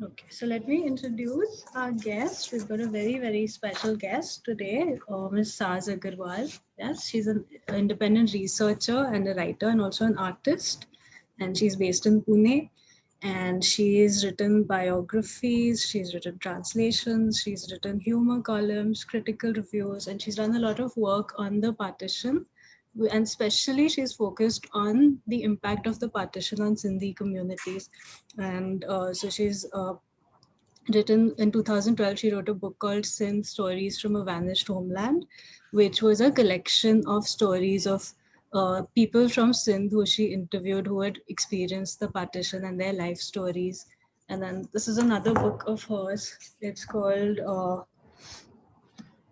Okay, so let me introduce our guest. We've got a very, very special guest today, Ms. Saz Agarwal. Yes, she's an independent researcher and a writer and also an artist. And she's based in Pune. And she's written biographies, she's written translations, she's written humor columns, critical reviews, and she's done a lot of work on the partition. And especially, she's focused on the impact of the partition on Sindhi communities. And so she's written in 2012, she wrote a book called Sindh Stories from a Vanished Homeland, which was a collection of stories of people from Sindh who she interviewed who had experienced the partition and their life stories. And then this is another book of hers. It's called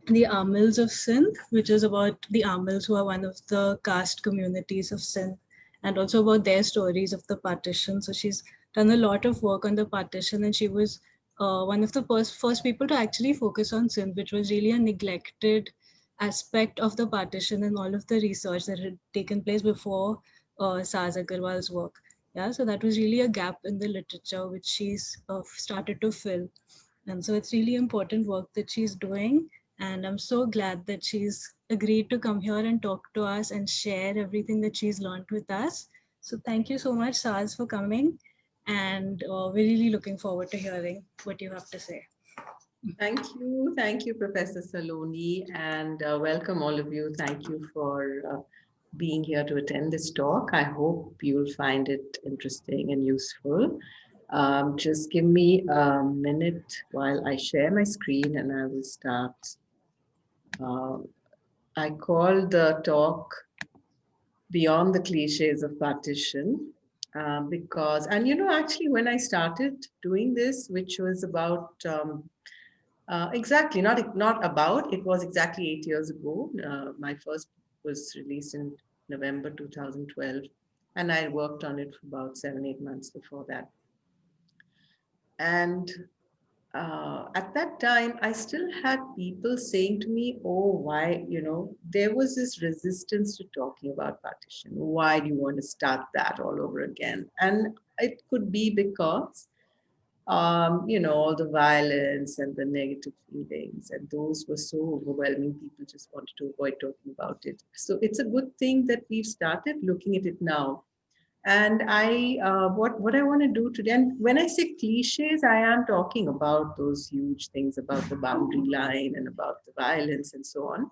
The Amils of Sindh, which is about the Amils, who are one of the caste communities of Sindh, and also about their stories of the partition. So she's done a lot of work on the partition, and she was one of the first people to actually focus on Sindh, which was really a neglected aspect of the partition and all of the research that had taken place before Saz Agarwal's work. Yeah, so that was really a gap in the literature which she's started to fill. And so it's really important work that she's doing. And I'm so glad that she's agreed to come here and talk to us and share everything that she's learned with us. So thank you so much, Saz, for coming. And we're really looking forward to hearing what you have to say. Thank you, Professor Saloni, and welcome all of you. Thank you for being here to attend this talk. I hope you'll find it interesting and useful. Just give me a minute while I share my screen and I will start. Uh, I call the talk Beyond the Cliches of Partition because, and actually, when I started doing this, which was about exactly, not about, it was exactly 8 years ago. My first was released in November 2012, and I worked on it for about 7, 8 months before that. And at that time, I still had people saying to me, oh, why, there was this resistance to talking about partition. Why do you want to start that all over again? And it could be because all the violence and the negative feelings, and those were so overwhelming. People just wanted to avoid talking about it. So it's a good thing that we've started looking at it now. And what I want to do today, and when I say cliches, I am talking about those huge things about the boundary line and about the violence and so on.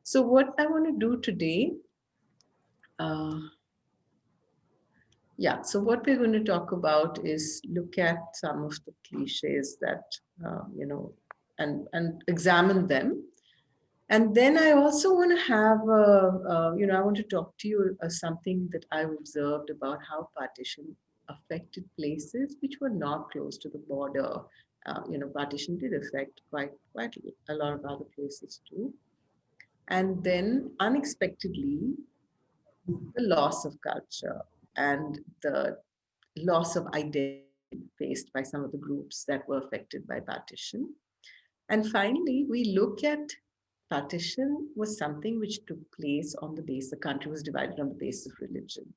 So what I want to do today, uh, yeah, so what we're going to talk about is look at some of the cliches that, and examine them. And then I also want to have, I want to talk to you something that I observed about how partition affected places which were not close to the border. Partition did affect quite a lot of other places too. And then unexpectedly, the loss of culture and the loss of identity faced by some of the groups that were affected by partition. And finally, we look at partition was something which took place on the base, the country was divided on the basis of religion.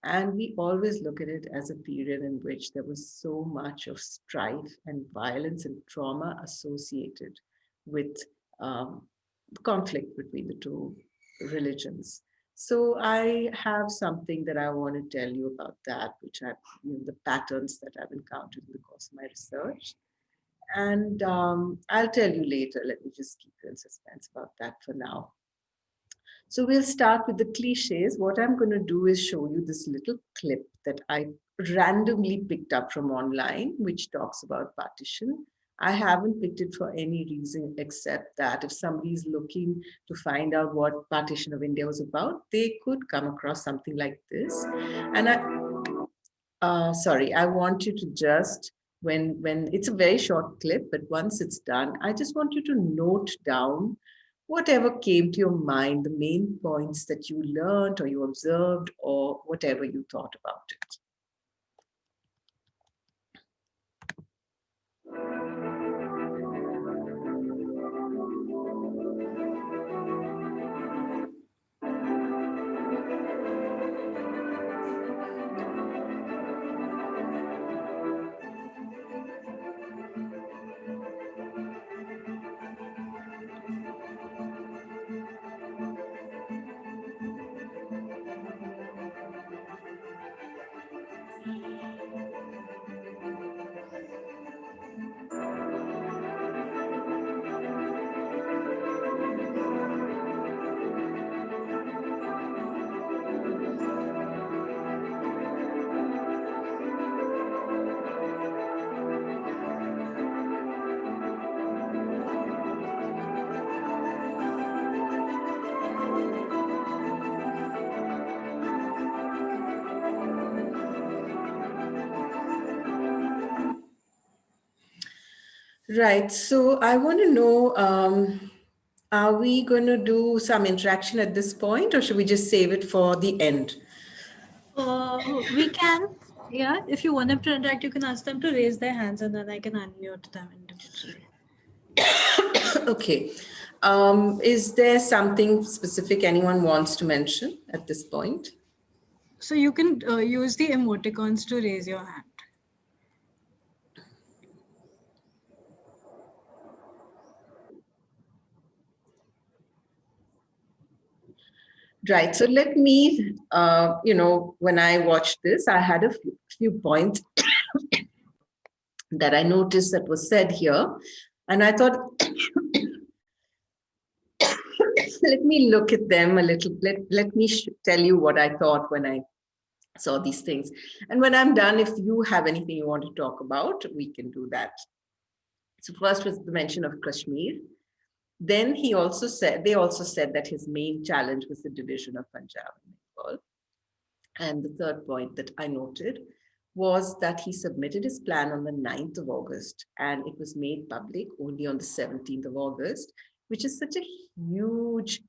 And we always look at it as a period in which there was so much of strife and violence and trauma associated with um, conflict between the two religions. So I have something that I want to tell you about that, which the patterns that I've encountered in the course of my research. And I'll tell you later. Let me just keep you in suspense about that for now. So we'll start with the cliches. What I'm going to do is show you this little clip that I randomly picked up from online, which talks about partition. I haven't picked it for any reason except that if somebody's looking to find out what partition of India was about, they could come across something like this. And sorry, I want you to just when it's a very short clip, but once it's done, I just want you to note down whatever came to your mind, the main points that you learned or you observed or whatever you thought about it. Right. So I want to know, are we going to do some interaction at this point, or should we just save it for the end? We can, yeah. If you want them to interact, you can ask them to raise their hands, and then I can unmute them individually. Okay. Is there something specific anyone wants to mention at this point? So you can use the emoticons to raise your hand. Right. So let me, when I watched this, I had a few points that I noticed that was said here. And I thought, let me look at them a little. Let me tell you what I thought when I saw these things. And when I'm done, if you have anything you want to talk about, we can do that. So first was the mention of Kashmir. Then they also said that his main challenge was the division of Punjab and Bengal. And the third point that I noted was that he submitted his plan on the 9th of August and it was made public only on the 17th of August, which is such a huge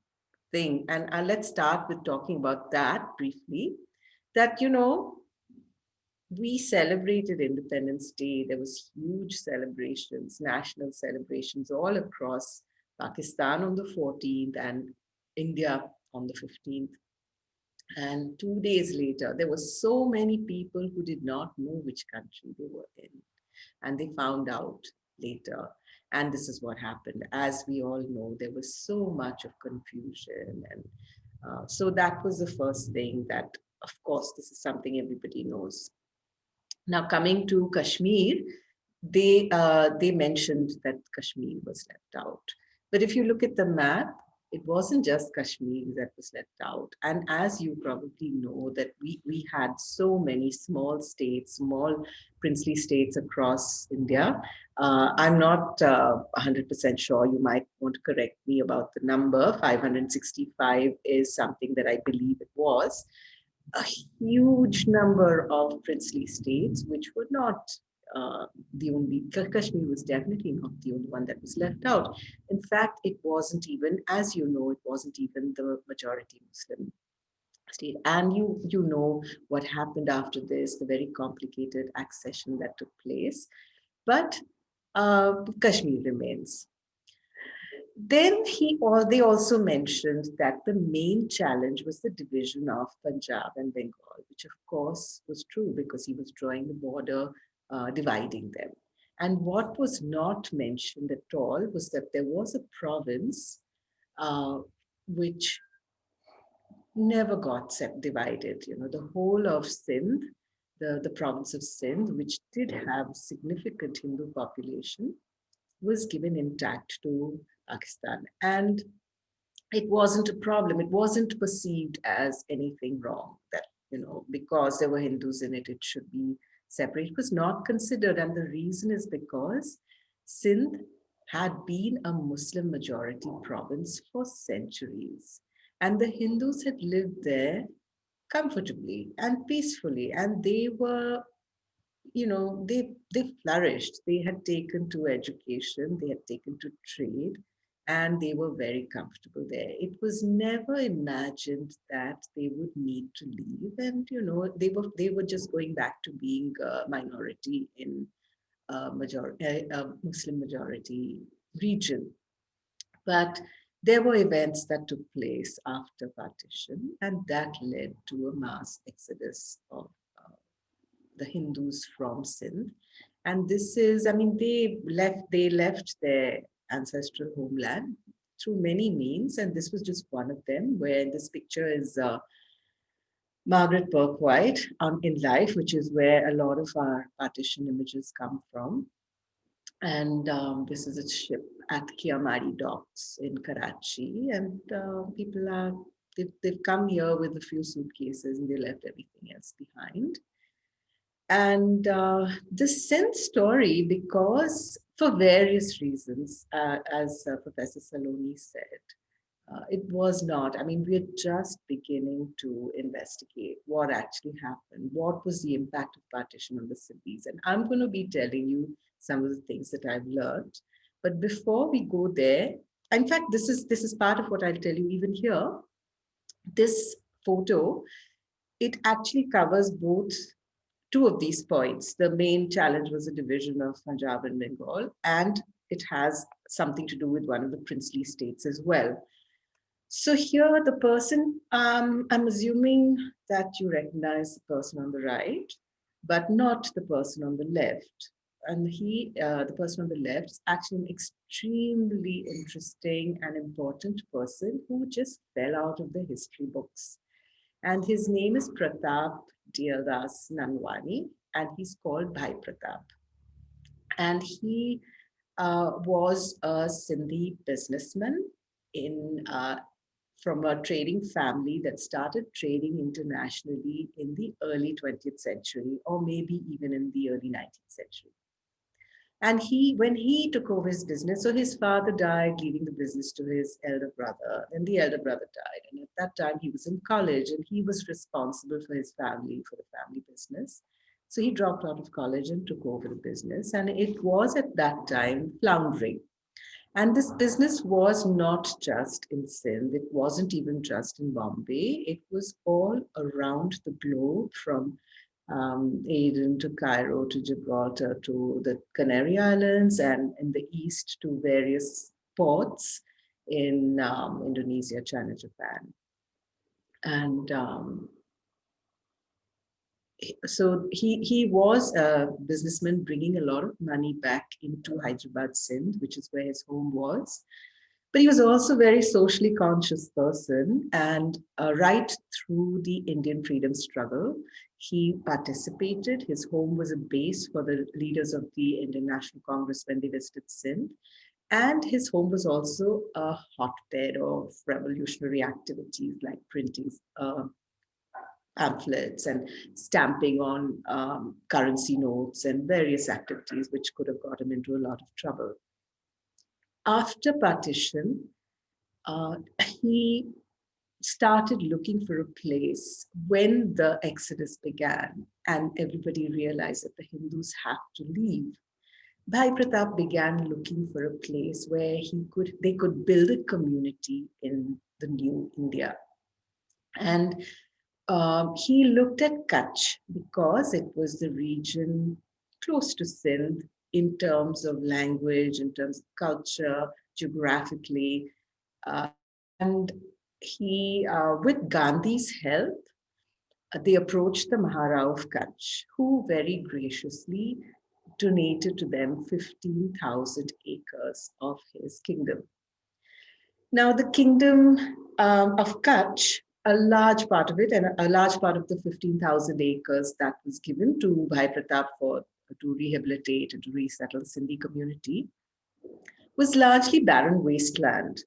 thing. And let's start with talking about that briefly. That, we celebrated Independence Day. There was huge celebrations, national celebrations all across Pakistan on the 14th and India on the 15th. And 2 days later, there were so many people who did not know which country they were in. And they found out later. And this is what happened. As we all know, there was so much of confusion. And so that was the first thing that, of course, this is something everybody knows. Now, coming to Kashmir, they mentioned that Kashmir was left out. But if you look at the map, it wasn't just Kashmir that was left out. And as you probably know, that we had so many small states, small princely states across India. I'm not 100% sure. You might want to correct me about the number. 565 is something that I believe it was. A huge number of princely states, which were not the only, Kashmir was definitely not the only one that was left out. In fact, it wasn't even, as you know, it wasn't even the majority Muslim state. And you know what happened after this, the very complicated accession that took place. But Kashmir remains. Then they also mentioned that the main challenge was the division of Punjab and Bengal, which of course was true because he was drawing the border, dividing them. And what was not mentioned at all was that there was a province which never got divided. The whole of Sindh, the province of Sindh, which did have significant Hindu population, was given intact to Pakistan. And it wasn't a problem. It wasn't perceived as anything wrong that, because there were Hindus in it, it should be separate. It was not considered. And the reason is because Sindh had been a Muslim majority province for centuries. And the Hindus had lived there comfortably and peacefully. And they were, they flourished. They had taken to education, they had taken to trade, and they were very comfortable there. It was never imagined that they would need to leave, and they were just going back to being a minority in a Muslim majority region. But there were events that took place after partition, and that led to a mass exodus of the Hindus from Sindh. And this is, I mean, they left their ancestral homeland through many means, and this was just one of them. Where this picture is Margaret Bourke-White in life, which is where a lot of our partition images come from. And this is a ship at Kiamari docks in Karachi, and people are they've come here with a few suitcases and they left everything else behind. And the Sindh story, because for various reasons, as Professor Saloni said, it was not. I mean, we're just beginning to investigate what actually happened, what was the impact of partition on the cities. And I'm going to be telling you some of the things that I've learned. But before we go there, in fact, this is part of what I'll tell you even here. This photo, it actually covers both two of these points. The main challenge was the division of Punjab and Bengal, and it has something to do with one of the princely states as well. So here, the person, I'm assuming that you recognize the person on the right, but not the person on the left. And the person on the left, is actually an extremely interesting and important person who just fell out of the history books. And his name is Pratap Diyaldas Nanwani, and he's called Bhai Pratap. And he was a Sindhi businessman in from a trading family that started trading internationally in the early 20th century, or maybe even in the early 19th century. And when he took over his business, so his father died, leaving the business to his elder brother. Then the elder brother died. And at that time, he was in college and he was responsible for his family, for the family business. So he dropped out of college and took over the business. And it was at that time floundering. And this business was not just in Sindh, it wasn't even just in Bombay, it was all around the globe from Aden to Cairo to Gibraltar to the Canary Islands and in the east to various ports in Indonesia, China, Japan. And so he was a businessman bringing a lot of money back into Hyderabad, Sindh, which is where his home was. But he was also a very socially conscious person, and right through the Indian freedom struggle, he participated. His home was a base for the leaders of the Indian National Congress when they visited Sindh. And his home was also a hotbed of revolutionary activities like printing pamphlets and stamping on currency notes and various activities which could have got him into a lot of trouble. After partition, uh, he started looking for a place when the exodus began and everybody realized that the Hindus have to leave. Bhai Pratap began looking for a place where they could build a community in the new India. And he looked at Kutch because it was the region close to Sindh in terms of language, in terms of culture, geographically. And with Gandhi's help, they approached the Maharao of Kutch, who very graciously donated to them 15,000 acres of his kingdom. Now, the kingdom of Kutch, a large part of it, and a large part of the 15,000 acres that was given to Bhai Pratap to rehabilitate and to resettle the Sindhi community, was largely barren wasteland.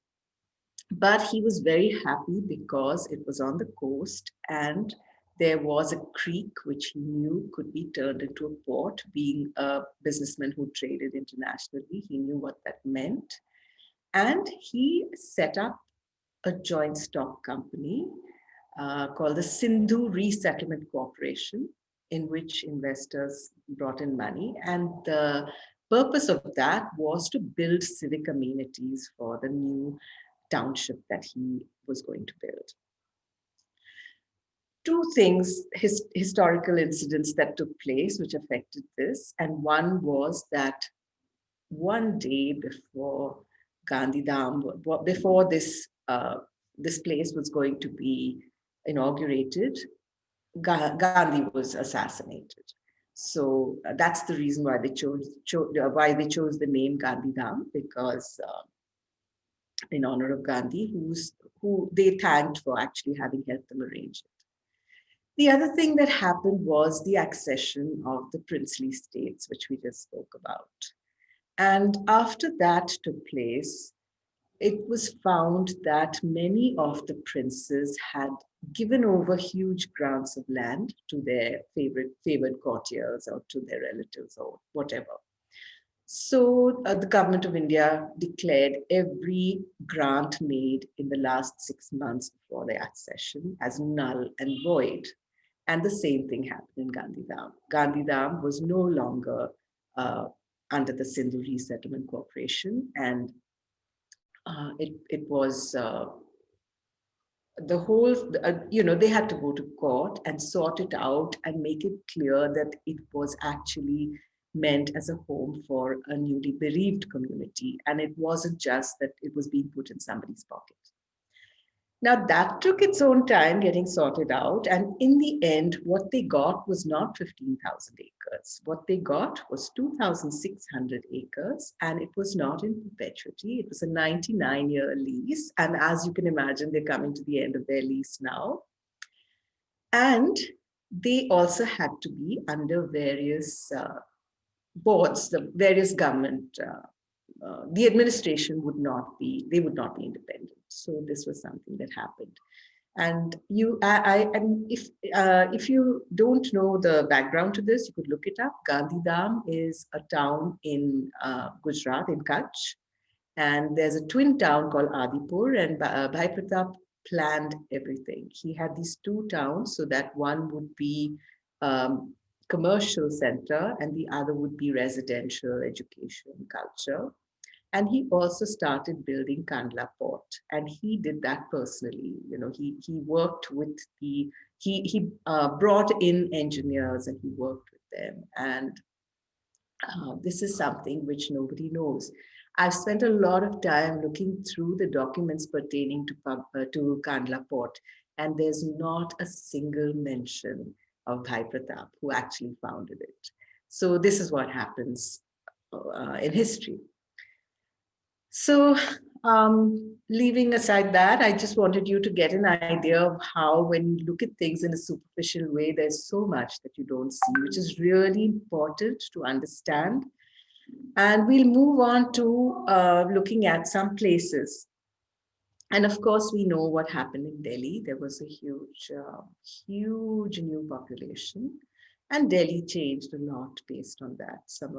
But he was very happy because it was on the coast and there was a creek which he knew could be turned into a port. Being a businessman who traded internationally, he knew what that meant. And he set up a joint stock company called the Sindhu Resettlement Corporation, in which investors brought in money. And the purpose of that was to build civic amenities for the new township that he was going to build. Two things, historical incidents that took place which affected this. And one was that one day before Gandhidham, before this place was going to be inaugurated, Gandhi was assassinated. So that's the reason why they chose the name Gandhidham, because in honor of Gandhi, who they thanked for actually having helped them arrange it. The other thing that happened was the accession of the princely states, which we just spoke about. And after that took place, it was found that many of the princes had given over huge grants of land to their favored courtiers or to their relatives or whatever. So the government of India declared every grant made in the last 6 months before their accession as null and void. And the same thing happened in Gandhidham. Gandhidham was no longer under the Sindhu Resettlement Corporation. And it was the whole, they had to go to court and sort it out and make it clear that it was actually meant as a home for a newly bereaved community. And it wasn't just that it was being put in somebody's pocket. Now that took its own time getting sorted out. And in the end, what they got was not 15,000 acres. What they got was 2,600 acres. And it was not in perpetuity. It was a 99-year lease. And as you can imagine, they're coming to the end of their lease now. And they also had to be under various boards, the various government, the administration would not be independent. So this was something that happened. And if you don't know the background to this, you could look it up. Gandhidham is a town in Gujarat, in Kutch. And there's a twin town called Adipur, and Bhai Pratap planned everything. He had these two towns so that one would be commercial center and the other would be residential, education, culture. And he also started building Kandla Port, and he did that personally. He worked with he brought in engineers and he worked with them. And this is something which nobody knows. I've spent a lot of time looking through the documents pertaining to Kandla Port, and there's not a single mention of Bhai Pratap, who actually founded it. So this is what happens in history. So leaving aside that, I just wanted you to get an idea of how, when you look at things in a superficial way, there's so much that you don't see, which is really important to understand. And we'll move on to looking at some places. And of course, we know what happened in Delhi. There was a huge new population, and Delhi changed a lot based on that. Some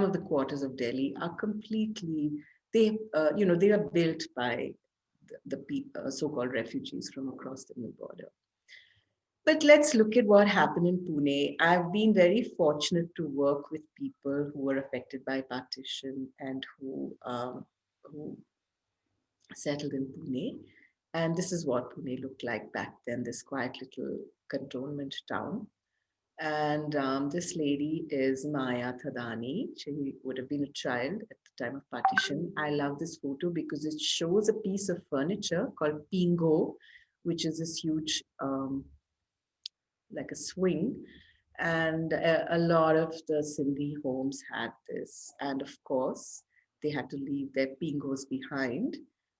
of the quarters of Delhi are completely, they are built by the so-called refugees from across the new border. But let's look at what happened in Pune. I've been very fortunate to work with people who were affected by partition and who settled in Pune. And this is what Pune looked like back then, this quiet little cantonment town. And this lady is Maya Thadani. She would have been a child at the time of partition. I love this photo because it shows a piece of furniture called Pingo, which is this huge, like a swing. And a lot of the Sindhi homes had this. And of course, they had to leave their Pingos behind.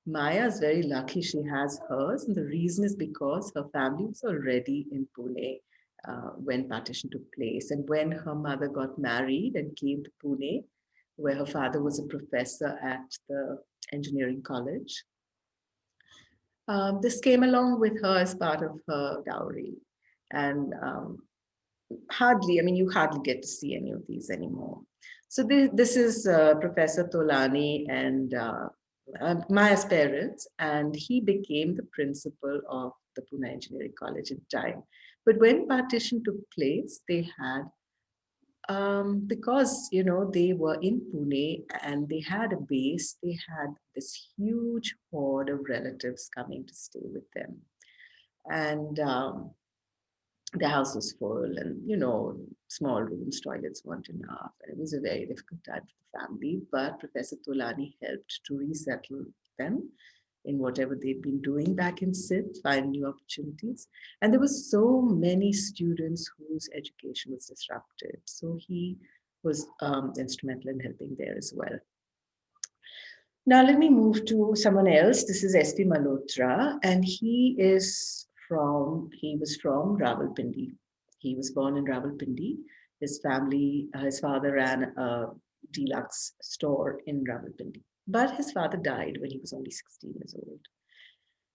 Maya is very lucky she has hers. And the reason is because her family was already in Pune when partition took place. And when her mother got married and came to Pune, where her father was a professor at the engineering college, this came along with her as part of her dowry. And you hardly get to see any of these anymore. So this is Professor Tolani and Maya's parents, and he became the principal of the Pune Engineering College in time. But when partition took place, they had, because they were in Pune and they had a base, they had this huge horde of relatives coming to stay with them. And the house was full, and small rooms, toilets weren't enough. And it was a very difficult time for the family, but Professor Tolani helped to resettle them in whatever they'd been doing back in Sindh, find new opportunities. And there were so many students whose education was disrupted. So he was instrumental in helping there as well. Now let me move to someone else. This is S.P. Malhotra, and he was from Rawalpindi. He was born in Rawalpindi. His father ran a deluxe store in Rawalpindi. But his father died when he was only 16 years old.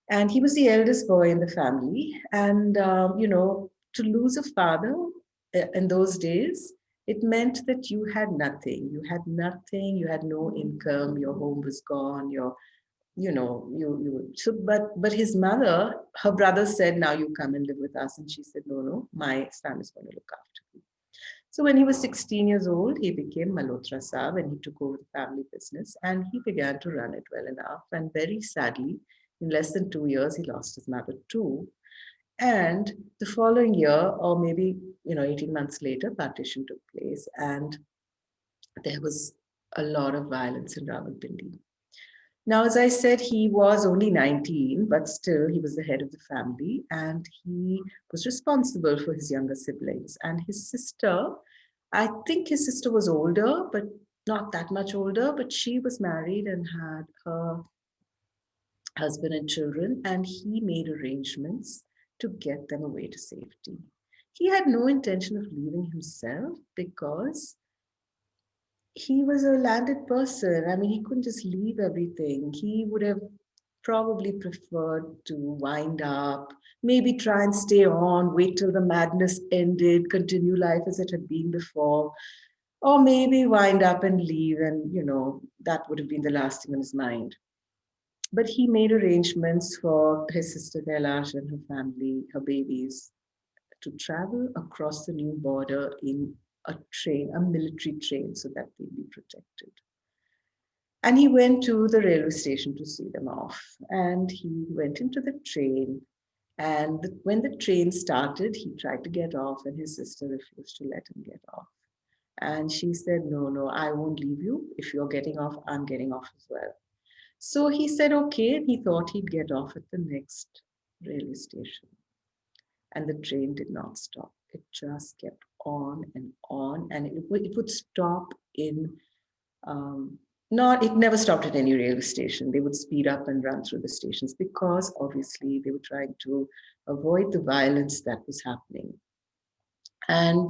And he was the eldest boy in the family. And, to lose a father in those days, it meant that you had nothing. You had nothing, you had no income, your home was gone, but his mother, her brother said, now you come and live with us. And she said, no, my son is going to look after you. So when he was 16 years old, he became Malhotra Saab and he took over the family business and he began to run it well enough. And very sadly, in less than 2 years, he lost his mother too. And the following year, or maybe 18 months later, partition took place, and there was a lot of violence in Rawalpindi. Now, as I said, he was only 19, but still he was the head of the family and he was responsible for his younger siblings. And his sister, I think his sister was older, but not that much older, but she was married and had her husband and children, and he made arrangements to get them away to safety. He had no intention of leaving himself because he was a landed person. I mean, he couldn't just leave everything. He would have probably preferred to wind up, maybe try and stay on, wait till the madness ended, continue life as it had been before, or maybe wind up and leave. And, that would have been the last thing on his mind. But he made arrangements for his sister Kailash and her family, her babies, to travel across the new border in a train, a military train, so that they'd be protected. And he went to the railway station to see them off. And he went into the train. And when the train started, he tried to get off, and his sister refused to let him get off. And she said, no, no, I won't leave you. If you're getting off, I'm getting off as well. So he said, okay. He thought he'd get off at the next railway station. And the train did not stop. It just kept on, and it would stop in, it never stopped at any railway station. They would speed up and run through the stations because obviously they were trying to avoid the violence that was happening. And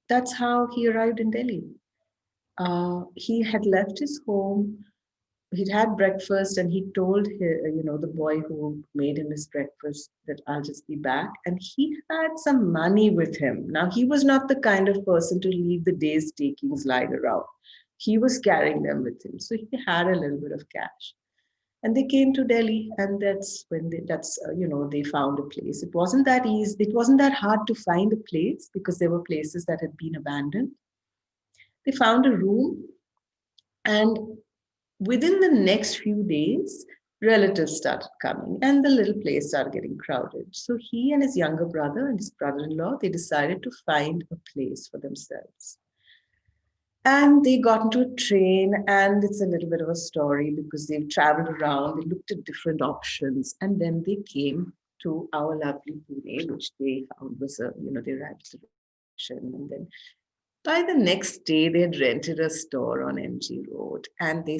that's how he arrived in Delhi. He had left his home. He'd had breakfast and he told the boy who made him his breakfast that I'll just be back. And he had some money with him. Now, he was not the kind of person to leave the day's takings lying around. He was carrying them with him. So he had a little bit of cash. And they came to Delhi, and that's when they found a place. It wasn't that easy. It wasn't that hard to find a place because there were places that had been abandoned. They found a room, and within the next few days, relatives started coming and the little place started getting crowded. So he and his younger brother and his brother-in-law, they decided to find a place for themselves. And they got into a train, and it's a little bit of a story because they've traveled around, they looked at different options, and then they came to our lovely Pune, which they found was they arrived at the station, and then by the next day, they had rented a store on MG Road, and they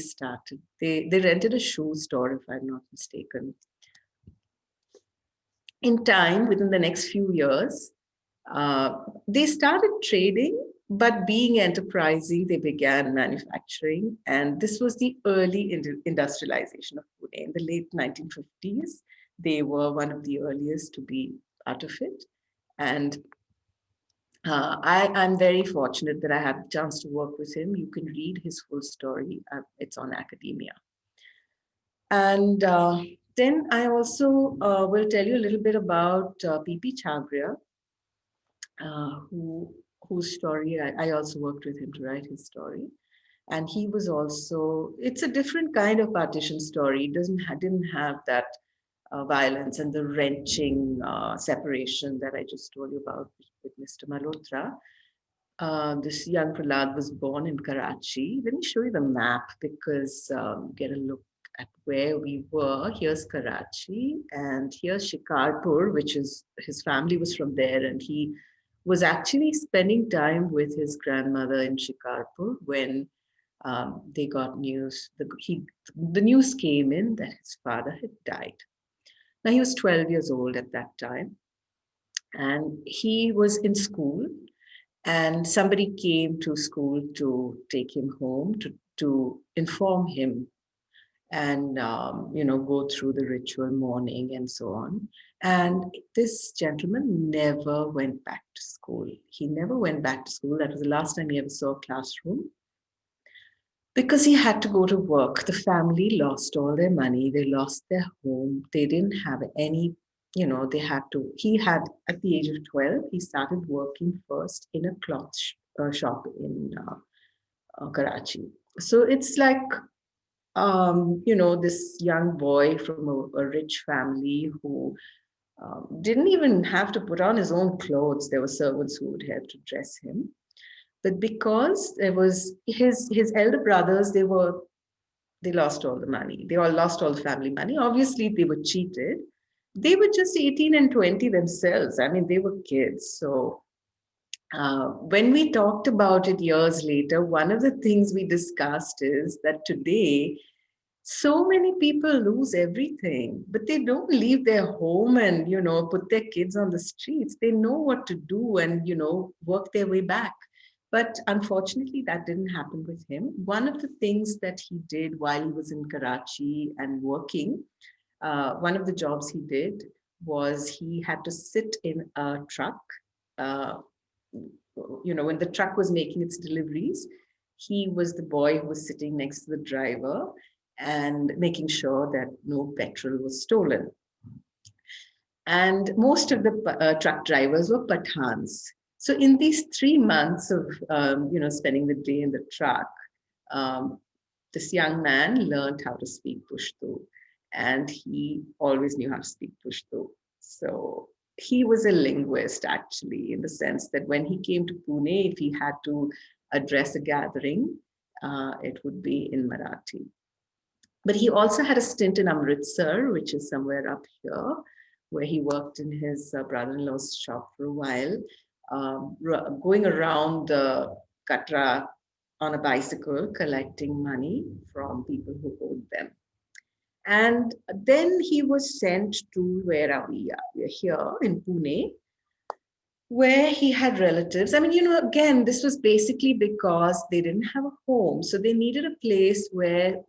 rented a shoe store, if I'm not mistaken. In time, within the next few years, they started trading, but being enterprising, they began manufacturing. And this was the early industrialization of Pune. In the late 1950s, they were one of the earliest to be out of it. And I'm very fortunate that I had the chance to work with him. You can read his full story. It's on academia. And then I also will tell you a little bit about P.P. Chhabria, whose story I also worked with him to write his story. And he was also, it's a different kind of partition story. It didn't have that violence and the wrenching separation that I just told you about with Mr. Malhotra. This young Prahlad was born in Karachi. Let me show you the map because get a look at where we were. Here's Karachi and here's Shikarpur, which is, his family was from there, and he was actually spending time with his grandmother in Shikarpur when they got news. The news came in that his father had died. Now, he was 12 years old at that time, and he was in school, and somebody came to school to take him home to inform him and go through the ritual mourning and so on. And this gentleman never went back to school. He never went back to school. That was the last time he ever saw a classroom, because he had to go to work. The family lost all their money. They lost their home. They didn't have any, he had, at the age of 12, he started working first in a cloth shop in Karachi. So it's like, this young boy from a rich family who didn't even have to put on his own clothes. There were servants who would help to dress him. But because there was his elder brothers, they lost all the money. They all lost all the family money. Obviously, they were cheated. They were just 18 and 20 themselves. I mean, they were kids. So when we talked about it years later, one of the things we discussed is that today, so many people lose everything, but they don't leave their home and, put their kids on the streets. They know what to do and, work their way back. But unfortunately, that didn't happen with him. One of the things that he did while he was in Karachi and working, one of the jobs he did was he had to sit in a truck. Uh, when the truck was making its deliveries, he was the boy who was sitting next to the driver and making sure that no petrol was stolen. And most of the truck drivers were Pathans. So in these 3 months of spending the day in the truck, this young man learned how to speak Pashto, and he always knew how to speak Pashto. So he was a linguist, actually, in the sense that when he came to Pune, if he had to address a gathering, it would be in Marathi. But he also had a stint in Amritsar, which is somewhere up here, where he worked in his brother-in-law's shop for a while, going around the Katra on a bicycle, collecting money from people who owed them. And then he was sent to where are we? We're here in Pune, where he had relatives. I mean, again, this was basically because they didn't have a home. So they needed a place where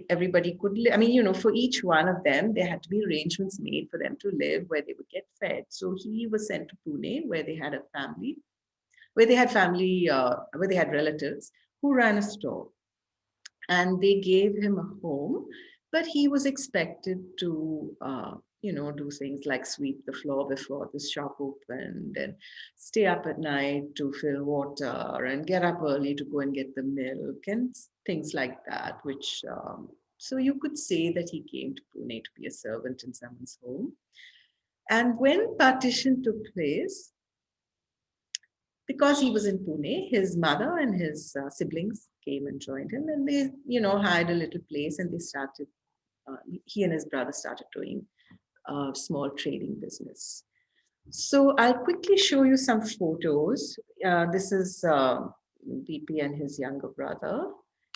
everybody could live. I mean, for each one of them, there had to be arrangements made for them to live where they would get fed. So he was sent to Pune, where they had a family, where they had relatives who ran a store. And they gave him a home, but he was expected to do things like sweep the floor before the shop opened and stay up at night to fill water and get up early to go and get the milk and things like that, which so you could say that he came to Pune to be a servant in someone's home. And when partition took place, because he was in Pune, his mother and his siblings came and joined him, and they, hired a little place, and they started. He and his brother started doing a small trading business. So I'll quickly show you some photos. This is BP and his younger brother,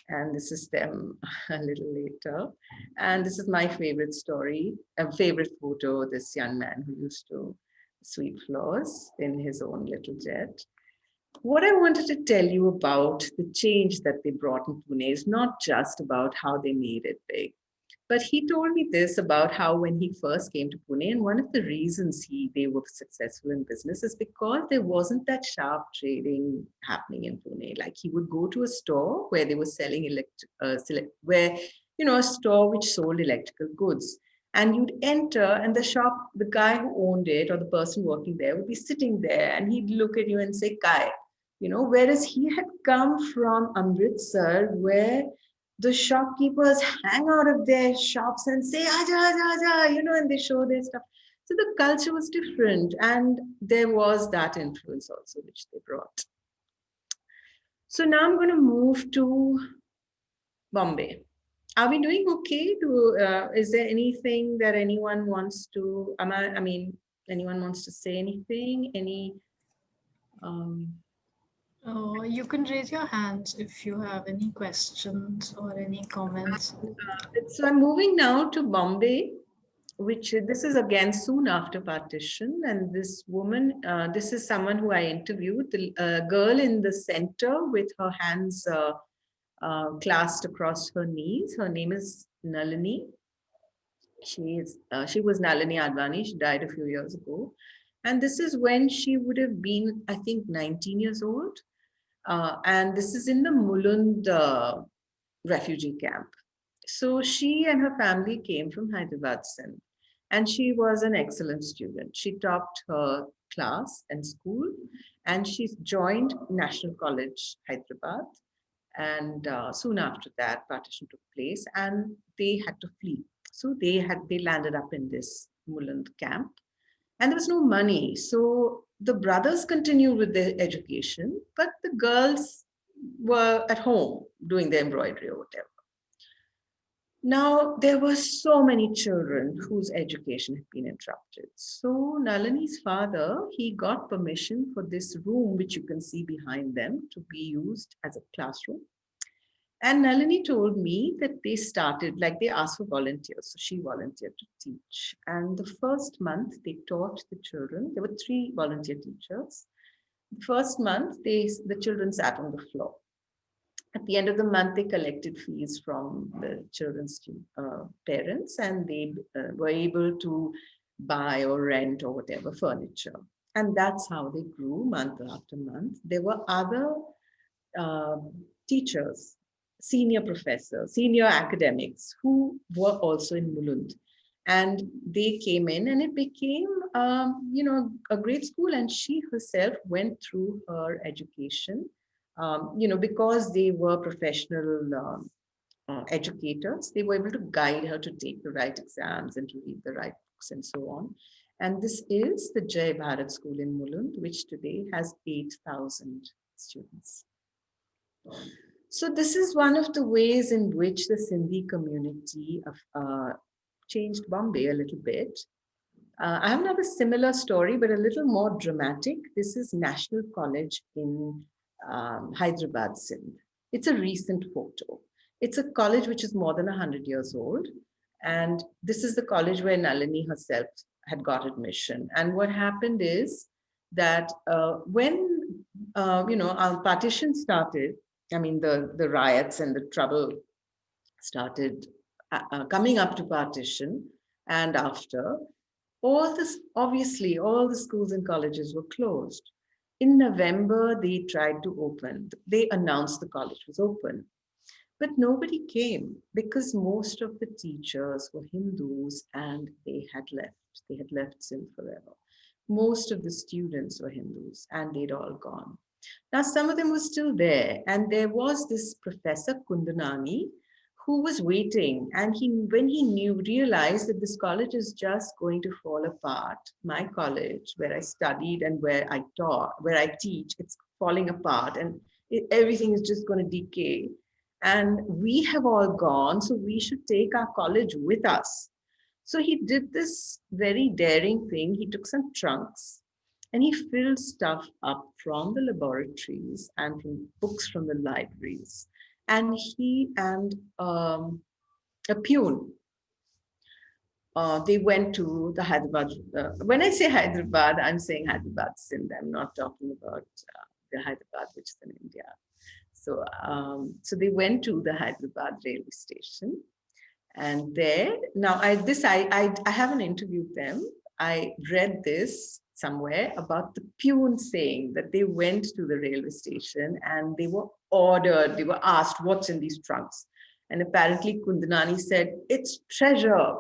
and this is them a little later. And this is my favorite story, a favorite photo. This young man who used to sweep floors in his own little jet. What I wanted to tell you about the change that they brought in Pune is not just about how they made it big, but he told me this about how when he first came to Pune, and one of the reasons they were successful in business is because there wasn't that sharp trading happening in Pune. Like he would go to a store where they were selling a store which sold electrical goods. And you'd enter, and the guy who owned it or the person working there would be sitting there, and he'd look at you and say, Kai. Whereas he had come from Amritsar, where the shopkeepers hang out of their shops and say, Aja, Aja, Aja, and they show their stuff. So the culture was different, and there was that influence also, which they brought. So now I'm going to move to Bombay. Are we doing okay? Is there anything that anyone wants to, anyone wants to say anything? You can raise your hands if you have any questions or any comments. So I'm moving now to Bombay, this is again soon after partition. And this woman, this is someone who I interviewed, the girl in the center with her hands clasped across her knees. Her name is Nalini. She was Nalini Advani. She died a few years ago. And this is when she would have been, I think, 19 years old. And this is in the Mulund refugee camp. So she and her family came from Hyderabad, Sindh. And she was an excellent student. She topped her class and school, and she joined National College, Hyderabad. And soon after that, partition took place, and they had to flee. So they landed up in this Mulund camp, and there was no money. So the brothers continued with their education, but the girls were at home doing their embroidery or whatever. Now, there were so many children whose education had been interrupted. So Nalini's father, he got permission for this room, which you can see behind them, to be used as a classroom. And Nalini told me that they started, like they asked for volunteers. So she volunteered to teach. And the first month they taught the children, there were 3 volunteer teachers. The first month, the children sat on the floor. At the end of the month, they collected fees from the children's parents, and they were able to buy or rent or whatever furniture. And that's how they grew month after month. There were other uh, teachers, senior professors, senior academics who were also in Mulund. And they came in, and it became, a great school. And she herself went through her education, because they were professional educators. They were able to guide her to take the right exams and to read the right books and so on. And this is the Jai Bharat School in Mulund, which today has 8,000 students. So this is one of the ways in which the Sindhi community changed Bombay a little bit. I have another similar story, but a little more dramatic. This is National College in Hyderabad, Sindh. It's a recent photo. It's a college which is more than 100 years old. And this is the college where Nalini herself had got admission. And what happened is that when, our partition started, I mean, the riots and the trouble started coming up to partition, and after, obviously, all the schools and colleges were closed. In November, they tried to open. They announced the college was open. But nobody came because most of the teachers were Hindus and they had left. They had left Sindh forever. Most of the students were Hindus and they'd all gone. Now, some of them were still there. And there was this Professor Kundanani who was waiting. And when he realized that this college is just going to fall apart, my college, where I studied and where I taught, where I teach, it's falling apart and everything is just going to decay. And we have all gone, so we should take our college with us. So he did this very daring thing. He took some trunks and he filled stuff up from the laboratories and from books from the libraries. And he and a peon, they went to the Hyderabad. When I say Hyderabad, I'm saying Hyderabad, Sindh. I'm not talking about the Hyderabad, which is in India. So they went to the Hyderabad railway station, and there now I haven't interviewed them. I read this somewhere about the peon saying that they went to the railway station and they were ordered, they were asked what's in these trunks, and apparently Kundanani said it's treasure.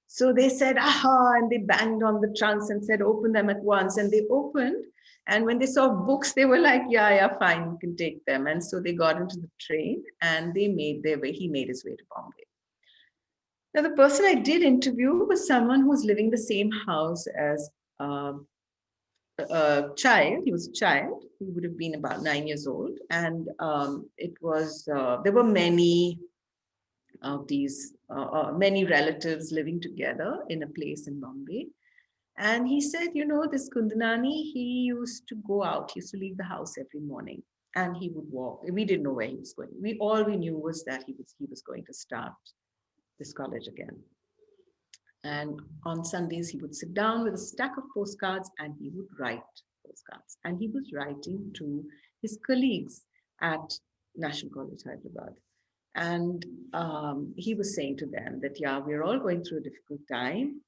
So they said aha, and they banged on the trunks and said open them at once, and they opened. And when they saw books, they were like, yeah, fine, you can take them. And so they got into the train and they made their way, he made his way to Bombay. Now, the person I did interview was someone who was living in the same house as a child. He was a child. He would have been about 9 years old. And there were many of these, many relatives living together in a place in Bombay. And he said, this Kundanani, he used to go out, he used to leave the house every morning and he would walk. We didn't know where he was going. All we knew was that he was going to start this college again. And on Sundays, he would sit down with a stack of postcards and he would write postcards. And he was writing to his colleagues at National College, Hyderabad. And he was saying to them that, yeah, we're all going through a difficult time.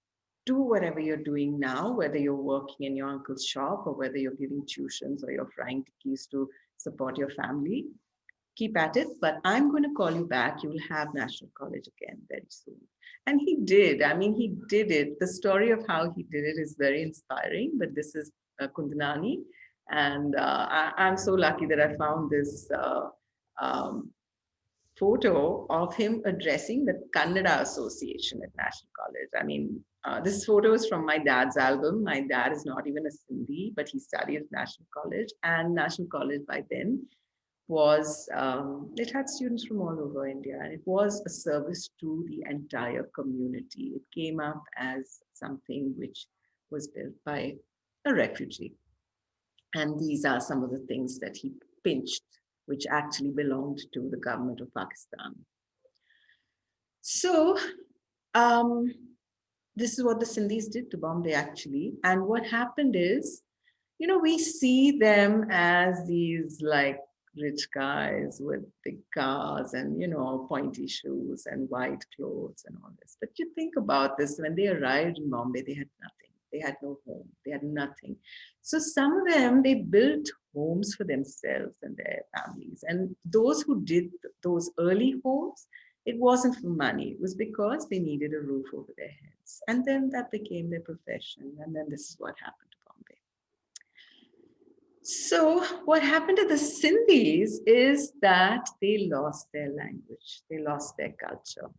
Do whatever you're doing now, whether you're working in your uncle's shop or whether you're giving tuitions or you're frying tikis to support your family. keep at it, but I'm going to call you back. You will have National College again very soon. And he did. I mean, he did it. The story of how he did it is very inspiring, but this is Kundanani. And I'm so lucky that I found this um, photo of him addressing the Kannada Association at National College. I mean, this photo is from my dad's album. My dad is not even a Sindhi, but he studied at National College. And National College by then was, it had students from all over India, and it was a service to the entire community. It came up as something which was built by a refugee. And these are some of the things that he pinched, which actually belonged to the government of Pakistan. So um, this is what the Sindhis did to Bombay, actually. And what happened is, you know, we see them as these like rich guys with big cars and, you know, pointy shoes and white clothes and all this. But you think about this, when they arrived in Bombay, they had nothing. They had no home. They had nothing. So some of them, they built homes for themselves and their families. And those who did those early homes, it wasn't for money. It was because they needed a roof over their heads. And then that became their profession. And then this is what happened to Bombay. So what happened to the Sindhis is that they lost their language. They lost their culture.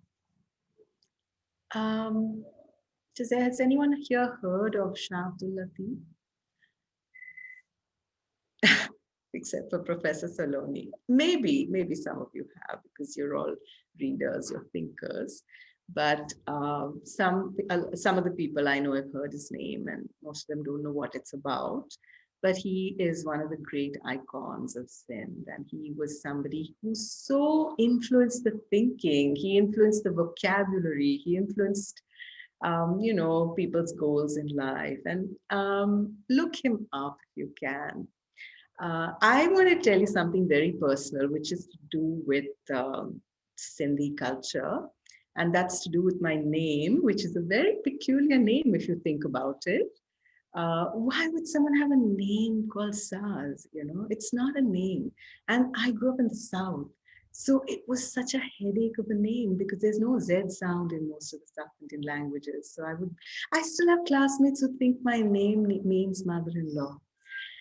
Has anyone here heard of Shah Abdul Latif? Except for Professor Saloni. Maybe some of you have, because you're all readers, you're thinkers. But some of the people I know have heard his name, and most of them don't know what it's about. But he is one of the great icons of Sindh, and he was somebody who so influenced the thinking. He influenced the vocabulary. He influenced you know, people's goals in life. And look him up if you can. I want to tell you something very personal, which is to do with Sindhi culture. And that's to do with my name, which is a very peculiar name if you think about it. Why would someone have a name called Saz? You know, it's not a name. And I grew up in the South. So it was such a headache of a name because there's no Z sound in most of the South Indian languages. So I still have classmates who think my name means mother-in-law.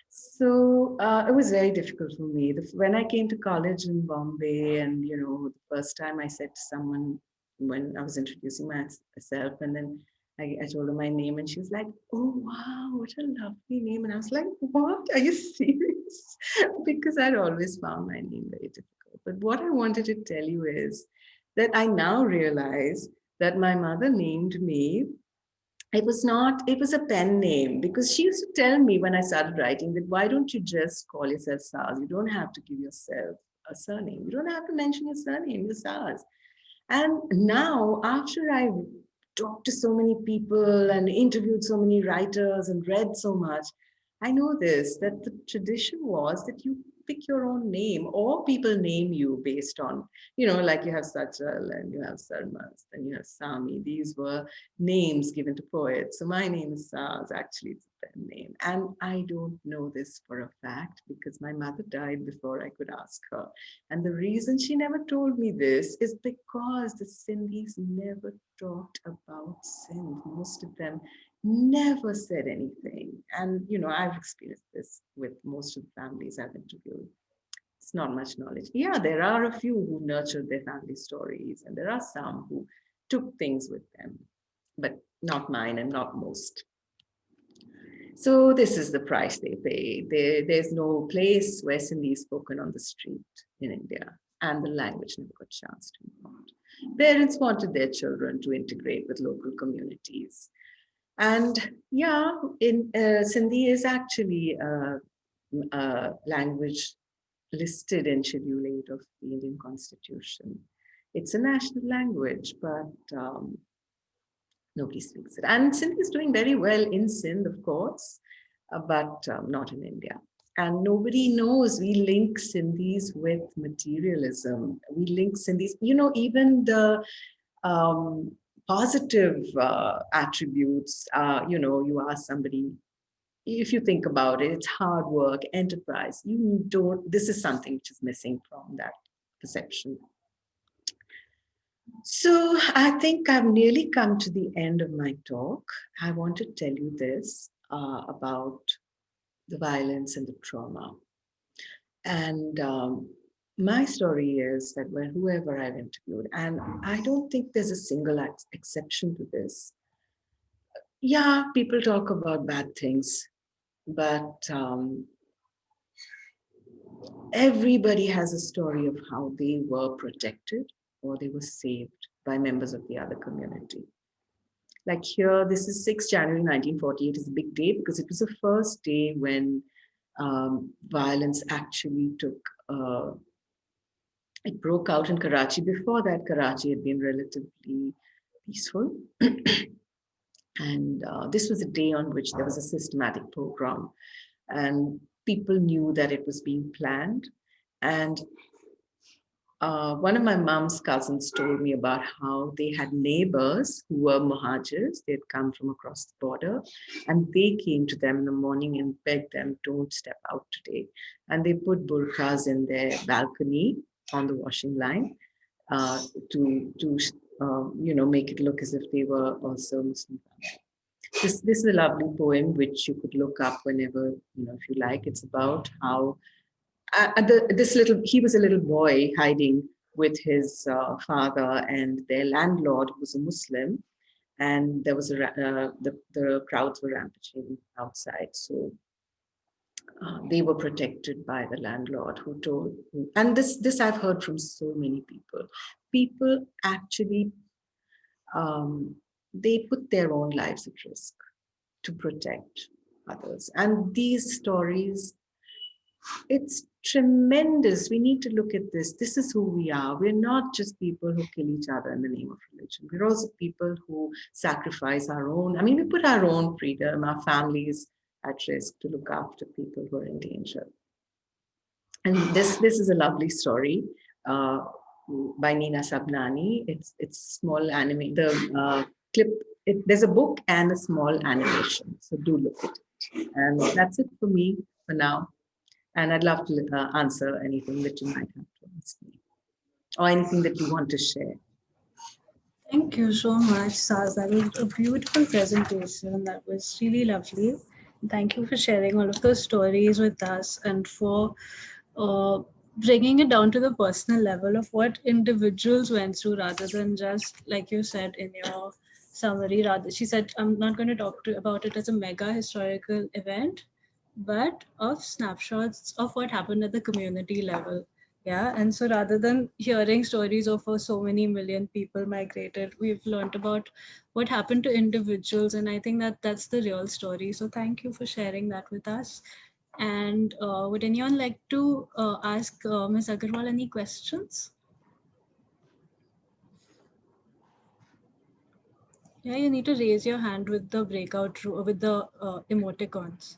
So it was very difficult for me. When I came to college in Bombay, and you know, the first time I said to someone when I was introducing myself, and then I told her my name, and she was like, "Oh wow, what a lovely name!" And I was like, "What? Are you serious?" Because I'd always found my name very difficult. But what I wanted to tell you is that I now realize that my mother named me, it was a pen name, because she used to tell me when I started writing that why don't you just call yourself Saz? You don't have to give yourself a surname. You don't have to mention your surname, you're Saz. And now, after I talked to so many people and interviewed so many writers and read so much, I know this, that the tradition was that you pick your own name, or people name you based on, you know, like you have Sachal and you have Sarmas and you have Sami. These were names given to poets. So my name is Saz, actually it's a pen name. And I don't know this for a fact because my mother died before I could ask her. And the reason she never told me this is because the Sindhis never talked about Sindh. Most of them never said anything. And, you know, I've experienced this with most of the families I've interviewed. It's not much knowledge. Yeah, there are a few who nurtured their family stories, and there are some who took things with them, but not mine and not most. So this is the price they pay. There's no place where Sindhi is spoken on the street in India, and the language never got a chance to move on. Parents wanted their children to integrate with local communities. And yeah, Sindhi is actually a language listed in Schedule 8 of the Indian Constitution. It's a national language, but nobody speaks it. And Sindhi is doing very well in Sindh, of course, but not in India. And nobody knows we link Sindhis with materialism. We link Sindhis, you know, even the positive attributes. You know, you ask somebody, if you think about it, it's hard work, enterprise. You don't, this is something which is missing from that perception. So I think I've nearly come to the end of my talk. I want to tell you this about the violence and the trauma. And my story is that when whoever I've interviewed, and I don't think there's a single exception to this. Yeah, people talk about bad things, but everybody has a story of how they were protected or they were saved by members of the other community. Like here, this is 6 January 1948 is a big day because it was the first day when violence actually took, it broke out in Karachi. Before that, Karachi had been relatively peaceful. And this was a day on which there was a systematic pogrom, and people knew that it was being planned. And one of my mom's cousins told me about how they had neighbors who were Muhajirs. They'd come from across the border, and they came to them in the morning and begged them, don't step out today. And they put burqas in their balcony on the washing line to make it look as if they were also Muslim. This is a lovely poem which you could look up whenever, if you like. It's about how he was a little boy hiding with his father, and their landlord who was a Muslim, and there was the crowds were rampaging outside, so they were protected by the landlord who told. And this I've heard from so many people. People actually they put their own lives at risk to protect others, and these stories, it's tremendous. We need to look at this. This is who we are. We're not just people who kill each other in the name of religion. We're also people who sacrifice our own. I mean, we put our own freedom, our families at risk to look after people who are in danger. And this is a lovely story by Nina Sabnani. It's small anime. The clip. There's a book and a small animation. So do look at it. And that's it for me for now. And I'd love to answer anything that you might have to ask me or anything that you want to share. Thank you so much, Saz. That was a beautiful presentation. That was really lovely. Thank you for sharing all of those stories with us and for bringing it down to the personal level of what individuals went through rather than just, like you said in your summary, rather, she said, I'm not going to talk about it as a mega historical event, but of snapshots of what happened at the community level. Yeah, and so rather than hearing stories of so many million people migrated, we've learned about what happened to individuals, and I think that that's the real story. So thank you for sharing that with us. And would anyone like to ask Ms. Agarwal any questions? Yeah, you need to raise your hand with the breakout room, with the emoticons.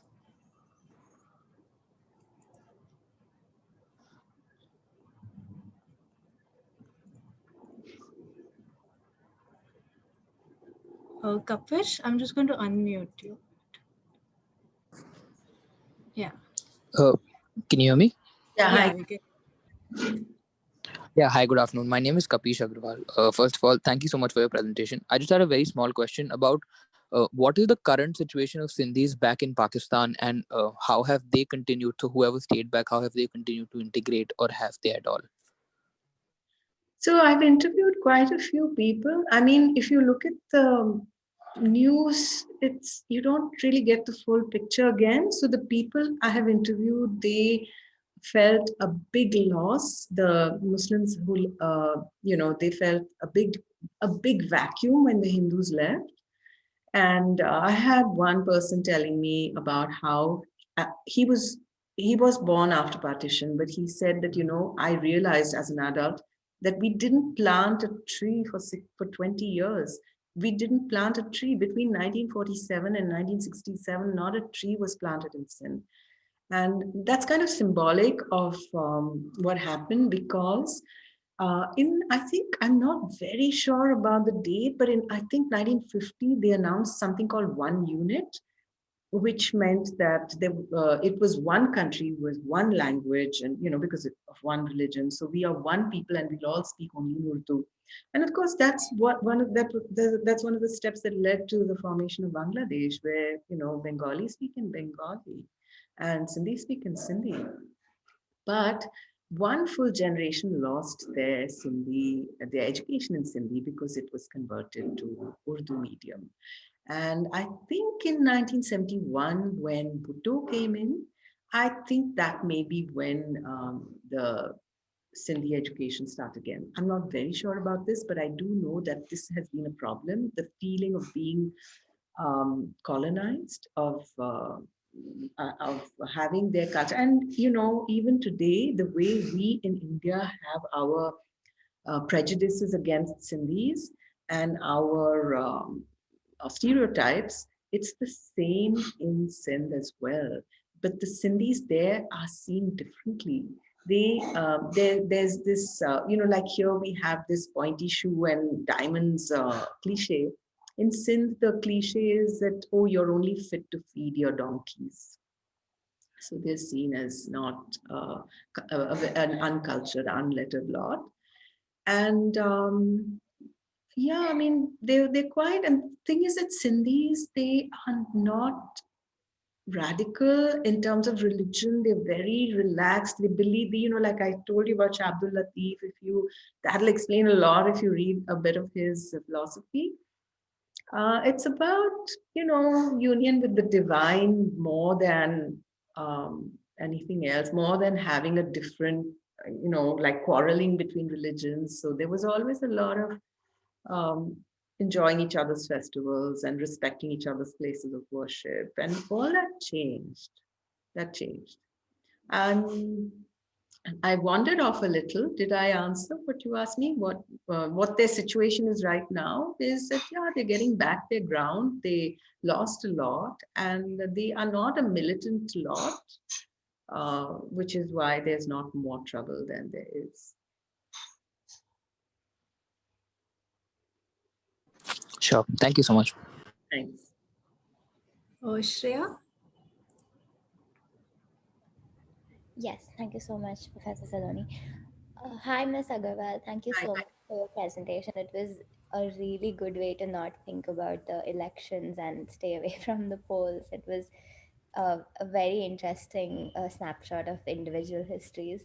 Kapish, I'm just going to unmute you. Yeah. Can you hear me? Yeah, Yeah, hi. we can. Yeah, hi, good afternoon. My name is Kapish Agrawal. First of all, thank you so much for your presentation. I just had a very small question about what is the current situation of Sindhis back in Pakistan, and how have they continued to, whoever stayed back, how have they continued to integrate, or have they at all? So I've interviewed quite a few people. I mean, if you look at the news, you don't really get the full picture again. So the people I have interviewed, they felt a big loss. The Muslims who, they felt a big vacuum when the Hindus left. And I had one person telling me about how he was born after partition, but he said that, I realized as an adult that we didn't plant a tree for 20 years. We didn't plant a tree between 1947 and 1967. Not a tree was planted in Sindh. And that's kind of symbolic of what happened, because I think, I'm not very sure about the date, but I think 1950, they announced something called one unit, which meant that it was one country with one language, and because of one religion. So we are one people, and we'll all speak only Urdu. And of course, that's that's one of the steps that led to the formation of Bangladesh, where Bengali speak in Bengali, and Sindhi speak in Sindhi. But one full generation lost their education in Sindhi because it was converted to Urdu medium. And I think in 1971, when Bhutto came in, I think that may be when the Sindhi education started again. I'm not very sure about this, but I do know that this has been a problem. The feeling of being colonized, of having their culture. And, even today, the way we in India have our prejudices against Sindhis and our stereotypes, it's the same in Sindh as well. But the Sindhis there are seen differently. There's this, like here we have this pointy shoe and diamonds cliche. In Sindh, the cliche is that, oh, you're only fit to feed your donkeys. So they're seen as not an uncultured, unlettered lot. And yeah, I mean, they're quite, and the thing is that Sindhis, they are not radical in terms of religion. They're very relaxed. They believe, like I told you about Shah Abdul Latif, that'll explain a lot if you read a bit of his philosophy. It's about, union with the divine more than anything else, more than having a different, like quarreling between religions. So there was always a lot of um, enjoying each other's festivals and respecting each other's places of worship. And all that changed. That changed. And I wandered off a little. Did I answer what you asked me? What their situation is right now is that, yeah, they're getting back their ground. They lost a lot, and they are not a militant lot, which is why there's not more trouble than there is. Sure. Thank you so much. Thanks. Shreya? Yes, thank you so much, Professor Saloni. Hi, Ms. Agarwal. Thank you Hi. so much for your presentation. It was a really good way to not think about the elections and stay away from the polls. It was a very interesting snapshot of individual histories.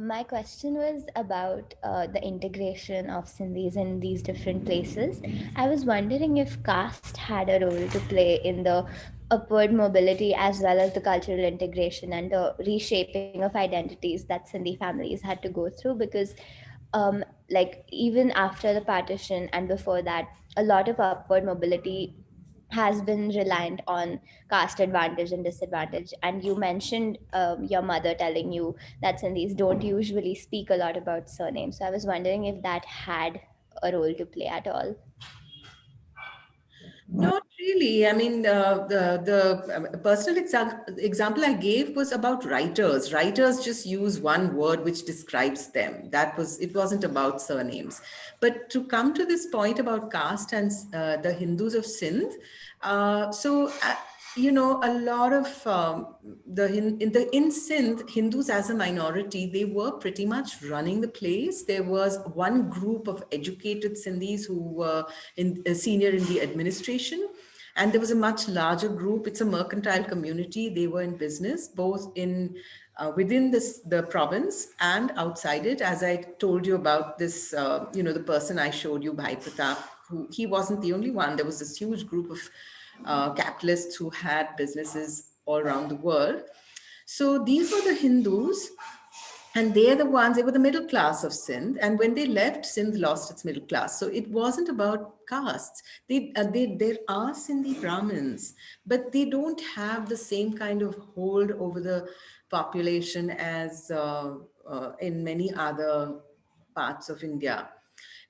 My question was about the integration of Sindhis in these different places. I was wondering if caste had a role to play in the upward mobility as well as the cultural integration and the reshaping of identities that Sindhi families had to go through, because like even after the partition and before that, a lot of upward mobility has been reliant on caste advantage and disadvantage. And you mentioned your mother telling you that Sindhis don't usually speak a lot about surnames. So I was wondering if that had a role to play at all. Not really. I mean, the personal example I gave was about writers. Writers just use one word which describes them. It wasn't about surnames. But to come to this point about caste and the Hindus of Sindh, a lot of in Sindh, Hindus as a minority, they were pretty much running the place. There was one group of educated Sindhis who were senior in the administration, and there was a much larger group. It's a mercantile community. They were in business, both in within the province and outside it. As I told you about this, the person I showed you, Bhai Pratap, he wasn't the only one. There was this huge group of capitalists who had businesses all around the world. So these were the Hindus, and they were the middle class of Sindh. And when they left, Sindh lost its middle class. So it wasn't about castes. There are Sindhi Brahmins, but they don't have the same kind of hold over the population as in many other parts of India.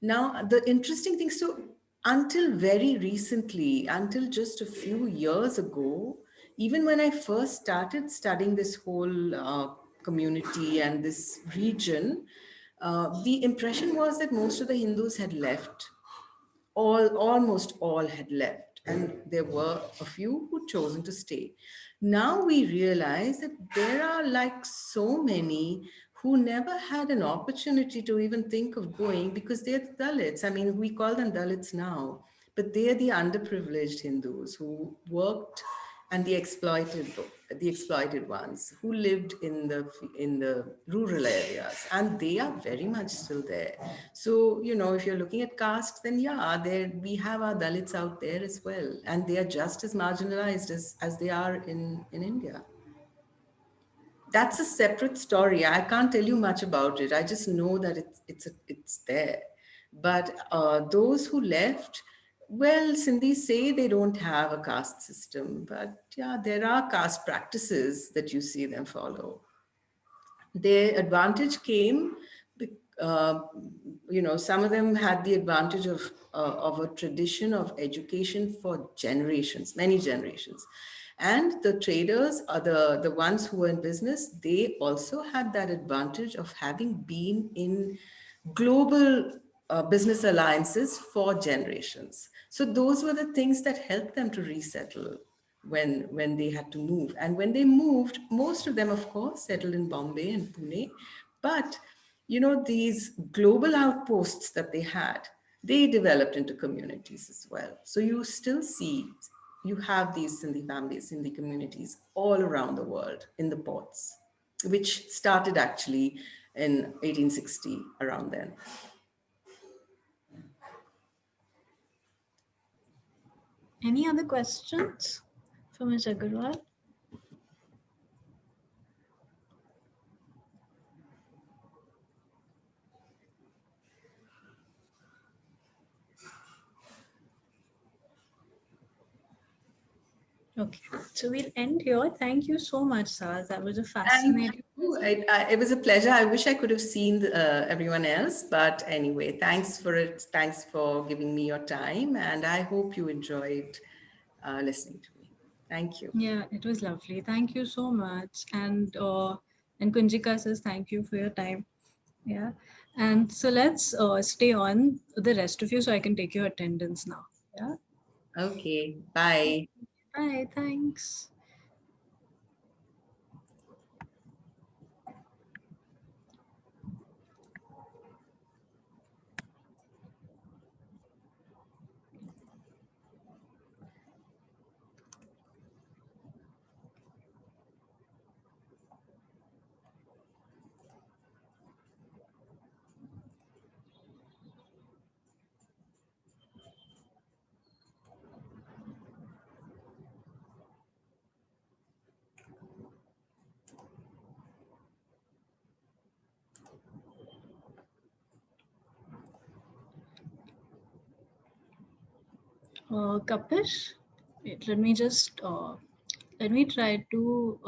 Now, the interesting thing, so until very recently, until just a few years ago, even when I first started studying this whole community and this region, the impression was that most of the Hindus had left. Almost all had left. and there were a few who chosen to stay. Now we realize that there are like so many who never had an opportunity to even think of going because they're the Dalits. I mean, we call them Dalits now, but they're the underprivileged Hindus who worked, and the exploited ones who lived in the rural areas, and they are very much still there. So if you're looking at castes, then yeah, there we have our Dalits out there as well, and they are just as marginalized as they are in India. That's a separate story. I can't tell you much about it. I just know that it's there. But those who left, well, Sindhis say they don't have a caste system, but yeah, there are caste practices that you see them follow. Their advantage came, uh, some of them had the advantage of a tradition of education for generations, many generations. And the traders are the ones who were in business, they also had that advantage of having been in global business alliances for generations. So those were the things that helped them to resettle when they had to move. And when they moved, most of them, of course, settled in Bombay and Pune. But these global outposts that they had, they developed into communities as well. So you still see, you have these Sindhi families, Sindhi communities all around the world in the ports, which started actually in 1860, around then. Any other questions for Ms. Agarwal? Okay, so we'll end here. Thank you so much, Saz. That was a fascinating. It was a pleasure. I wish I could have seen everyone else, but anyway, thanks for it. Thanks for giving me your time, and I hope you enjoyed listening to me. Thank you. Yeah, it was lovely. Thank you so much. And Kunjika says thank you for your time. Yeah. And so let's stay on the rest of you so I can take your attendance now. Yeah. Okay, bye. Bye. Thanks. Kapish, wait, let me try to,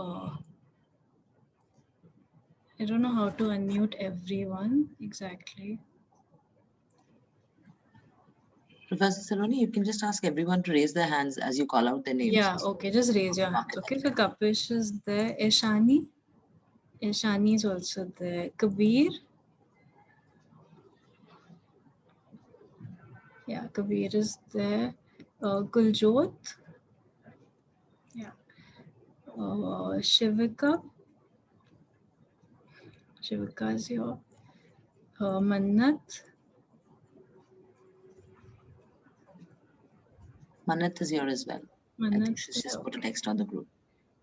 I don't know how to unmute everyone exactly. Professor Saloni, you can just ask everyone to raise their hands as you call out their names. Yeah, okay, just raise your hands. Okay, so Kapish is there. Ishani is also there. Kabir. Yeah, Kabir is there. Guljot. Yeah. Shivika. Shivika is here. Mannat. Manat is here as well. I think Mannat. she's just put a text on the group.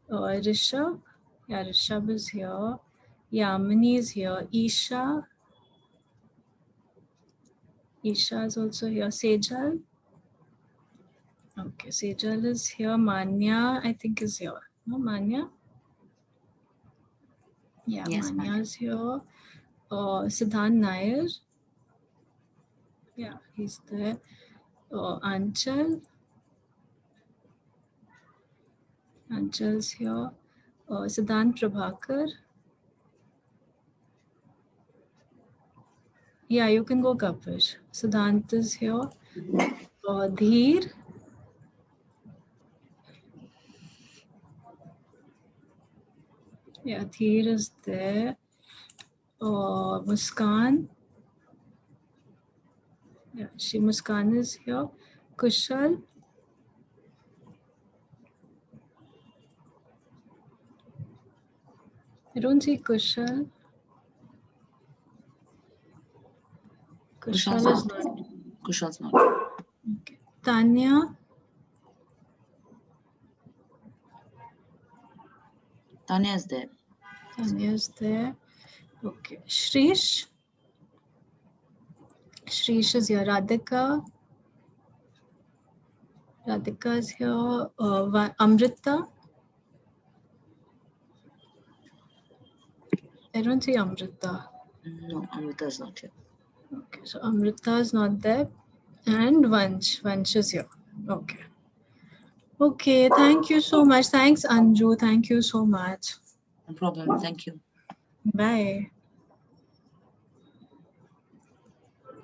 Rishabh. Yeah, Rishabh is here. Yamini is here. Isha. Isha is also here. Sejal. Okay, Sejal is here. Manya, I think, is here. No, Manya? Yeah, Yes, Manya Manya. is here. Siddhant Nair. Yeah, he's there. Anchal. Anchal's here. Siddhant Prabhakar. Yeah, you can go, Kapish. Siddhant is here. Dheer. Yeah, Dheer is there. Muskan. Yeah, Muskan is here. Kushal. I don't see Kushal. Kushal is not. Kushal's not. Okay. Tanya. Tanya is there. Tanya is there. Okay. Shrish. Shrish is here. Radhika. Radhika is here. Amrita. I don't see Amrita. No, Amrita is not here. Okay, so Amrita is not there. And Vansh. Vansh is here. Okay. Okay, thank you so much. Thanks, Anju. Thank you so much. No problem. Thank you. Bye.